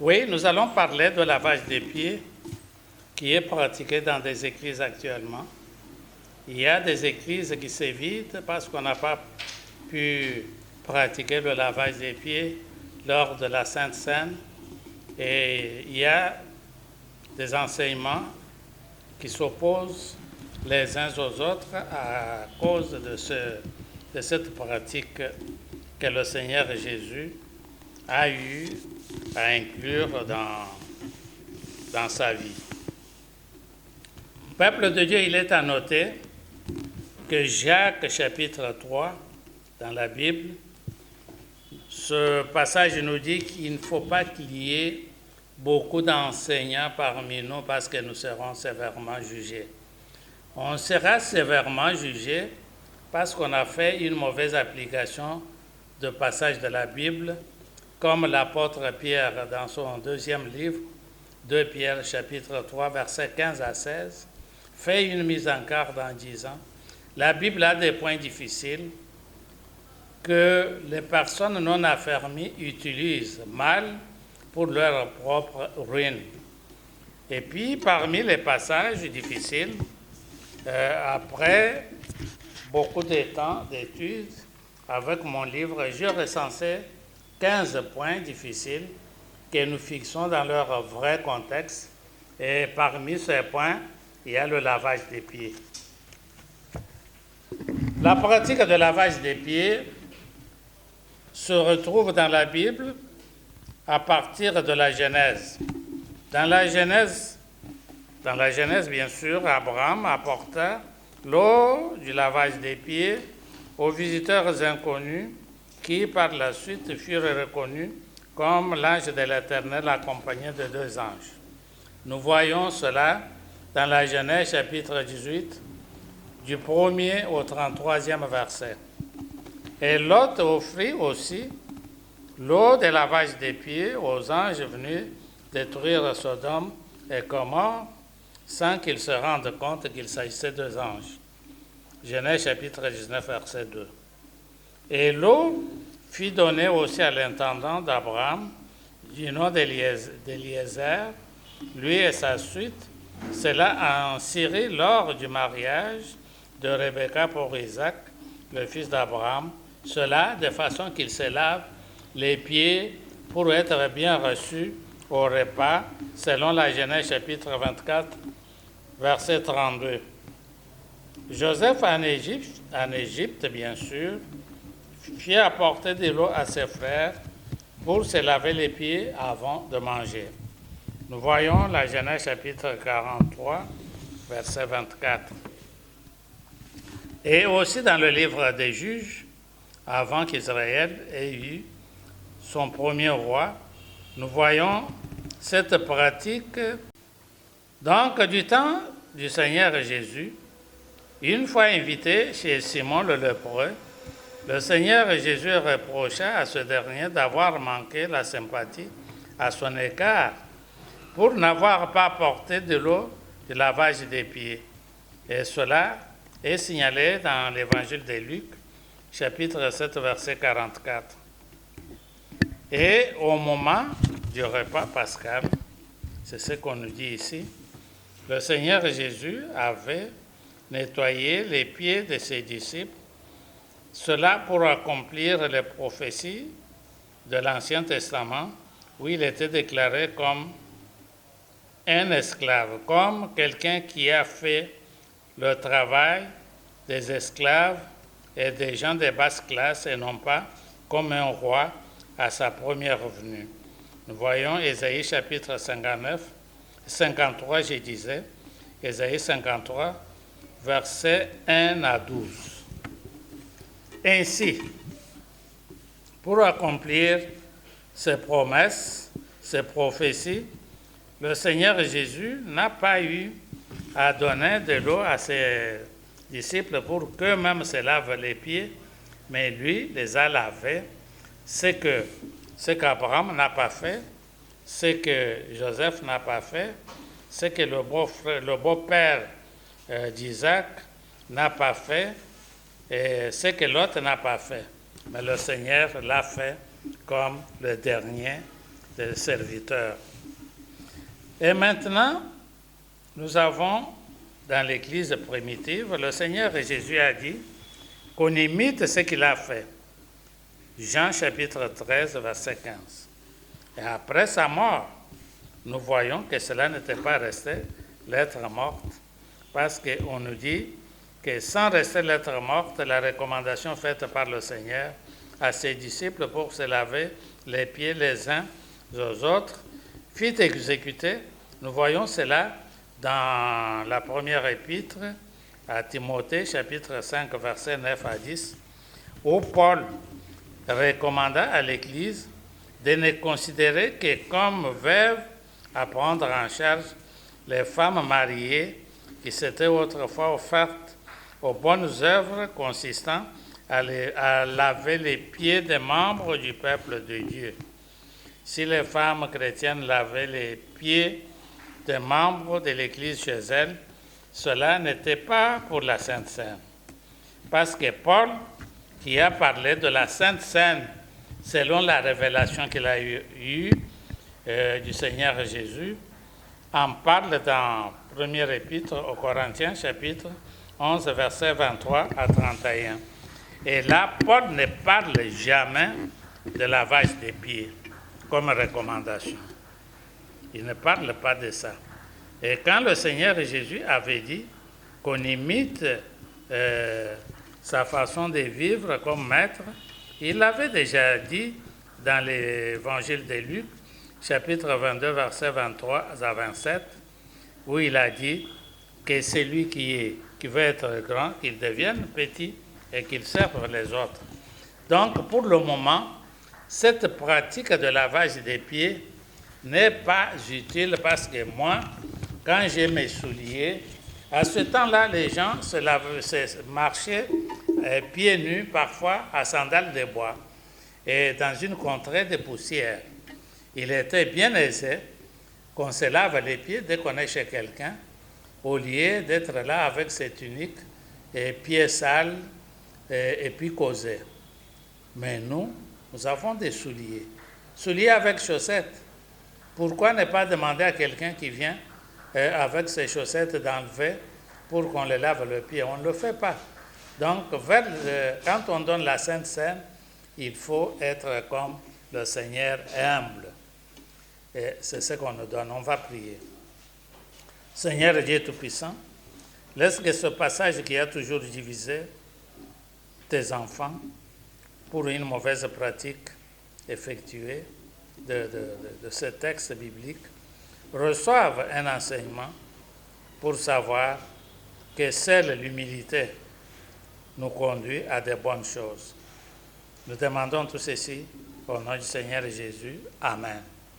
Oui, nous allons parler de lavage des pieds qui est pratiqué dans des églises actuellement. Il y a des églises qui s'évitent parce qu'on n'a pas pu pratiquer le lavage des pieds lors de la Sainte Seine. Et il y a des enseignements qui s'opposent les uns aux autres à cause de cette pratique que le Seigneur Jésus a eu à inclure dans sa vie. Peuple de Dieu, il est à noter que Jacques chapitre 3 dans la Bible, ce passage nous dit qu'il ne faut pas qu'il y ait beaucoup d'enseignants parmi nous parce que nous serons sévèrement jugés. On sera sévèrement jugé parce qu'on a fait une mauvaise application de passages de la Bible, comme l'apôtre Pierre dans son deuxième livre, 2 Pierre chapitre 3, versets 15 à 16, fait une mise en garde en disant « La Bible a des points difficiles que les personnes non affermies utilisent mal pour leur propre ruine. » Et puis, parmi les passages difficiles, après beaucoup de temps d'études, avec mon livre, j'ai recensé 15 points difficiles que nous fixons dans leur vrai contexte. Et parmi ces points, il y a le lavage des pieds. La pratique de lavage des pieds se retrouve dans la Bible à partir de la Genèse. Dans la Genèse, bien sûr, Abraham apporta l'eau du lavage des pieds aux visiteurs inconnus qui, par la suite, furent reconnus comme l'ange de l'Éternel accompagné de 2 anges. Nous voyons cela dans la Genèse chapitre 18, du 1er au 33e verset. Et Lot offrit aussi l'eau de lavage des pieds aux anges venus détruire Sodome et Gomorrhe sans qu'ils se rendent compte qu'il s'agissait d'2 anges. Genèse chapitre 19, verset 2. Et l'eau fut donnée aussi à l'intendant d'Abraham, du nom d'Éliezer, lui et sa suite, cela en Syrie lors du mariage de Rebecca pour Isaac, le fils d'Abraham, cela de façon qu'il se lave les pieds pour être bien reçu au repas, selon la Genèse chapitre 24, verset 32. Joseph en Égypte, bien sûr, fit apporter de l'eau à ses frères pour se laver les pieds avant de manger. Nous voyons la Genèse chapitre 43, verset 24. Et aussi dans le livre des Juges, avant qu'Israël ait eu son premier roi, nous voyons cette pratique. Donc, du temps du Seigneur Jésus, une fois invité chez Simon le lépreux, le Seigneur Jésus reprocha à ce dernier d'avoir manqué la sympathie à son égard pour n'avoir pas apporté de l'eau du lavage des pieds. Et cela est signalé dans l'évangile de Luc, chapitre 7, verset 44. Et au moment du repas pascal, c'est ce qu'on nous dit ici, le Seigneur Jésus avait nettoyé les pieds de ses disciples, cela pour accomplir les prophéties de l'Ancien Testament, où il était déclaré comme un esclave, comme quelqu'un qui a fait le travail des esclaves et des gens de basse classe et non pas comme un roi à sa première venue. Nous voyons Ésaïe chapitre 53, je disais, Ésaïe 53, versets 1 à 12. Ainsi, pour accomplir ces promesses, ces prophéties, le Seigneur Jésus n'a pas eu à donner de l'eau à ses disciples pour qu'eux-mêmes se lavent les pieds, mais lui les a lavés. Ce qu'Abraham n'a pas fait, ce que Joseph n'a pas fait, ce que le beau-père d'Isaac n'a pas fait, et ce que l'autre n'a pas fait. Mais le Seigneur l'a fait comme le dernier des serviteurs. Et maintenant, nous avons dans l'Église primitive, le Seigneur Jésus a dit qu'on imite ce qu'il a fait. Jean chapitre 13, verset 15. Et après sa mort, nous voyons que cela n'était pas resté lettre morte, parce qu'on nous dit que sans rester lettre morte, la recommandation faite par le Seigneur à ses disciples pour se laver les pieds les uns aux autres fut exécutée. Nous voyons cela dans la première épître à Timothée, chapitre 5, versets 9 à 10, où Paul recommanda à l'Église de ne considérer que comme veuves à prendre en charge les femmes mariées qui s'étaient autrefois offertes aux bonnes œuvres consistant à laver les pieds des membres du peuple de Dieu. Si les femmes chrétiennes lavaient les pieds des membres de l'Église chez elles, cela n'était pas pour la Sainte Seine. Parce que Paul, qui a parlé de la Sainte Seine selon la révélation qu'il a eue du Seigneur Jésus, en parle dans 1er épître aux Corinthiens, chapitre 11, versets 23 à 31. Et là, Paul ne parle jamais de lavage des pieds comme recommandation. Il ne parle pas de ça. Et quand le Seigneur Jésus avait dit qu'on imite sa façon de vivre comme maître, il l'avait déjà dit dans l'évangile de Luc, chapitre 22, versets 23 à 27, où il a dit que celui qui veut être grand, qu'il devienne petit et qu'il serve les autres. Donc, pour le moment, cette pratique de lavage des pieds n'est pas utile parce que moi, quand j'ai mes souliers, à ce temps-là, les gens marchaient pieds nus, parfois à sandales de bois, et dans une contrée de poussière. Il était bien aisé qu'on se lave les pieds dès qu'on est chez quelqu'un, au lieu d'être là avec ses tuniques et pieds sales et puis causer. Mais nous avons des souliers. Souliers avec chaussettes. Pourquoi ne pas demander à quelqu'un qui vient avec ses chaussettes d'enlever pour qu'on le lave le pied? On ne le fait pas. Donc, quand on donne la Sainte Seine, il faut être comme le Seigneur humble. Et c'est ce qu'on nous donne. On va prier. Seigneur Dieu Tout-Puissant, laisse que ce passage qui a toujours divisé tes enfants pour une mauvaise pratique effectuée de ce texte biblique reçoive un enseignement pour savoir que seule l'humilité nous conduit à de bonnes choses. Nous demandons tout ceci au nom du Seigneur Jésus. Amen.